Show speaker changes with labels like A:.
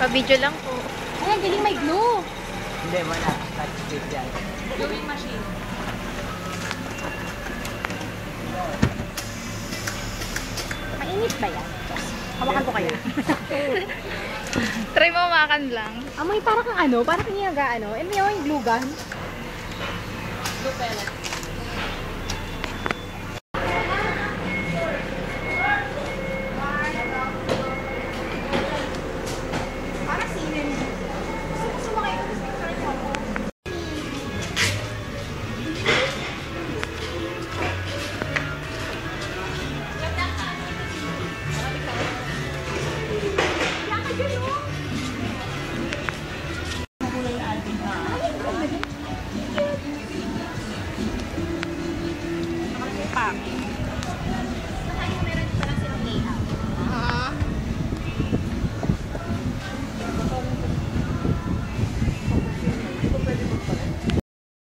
A: Pa-video lang po.
B: Ay, ang galing may glue.
C: Hindi, wala. Touch tape yan.
B: Gluing machine. Mainit ba yan? Hawakan ko kaya.
A: Try mo makan lang.
B: Amoy parang kang ano, parang kang ano, ano yung glue gun?
D: Blue pellet.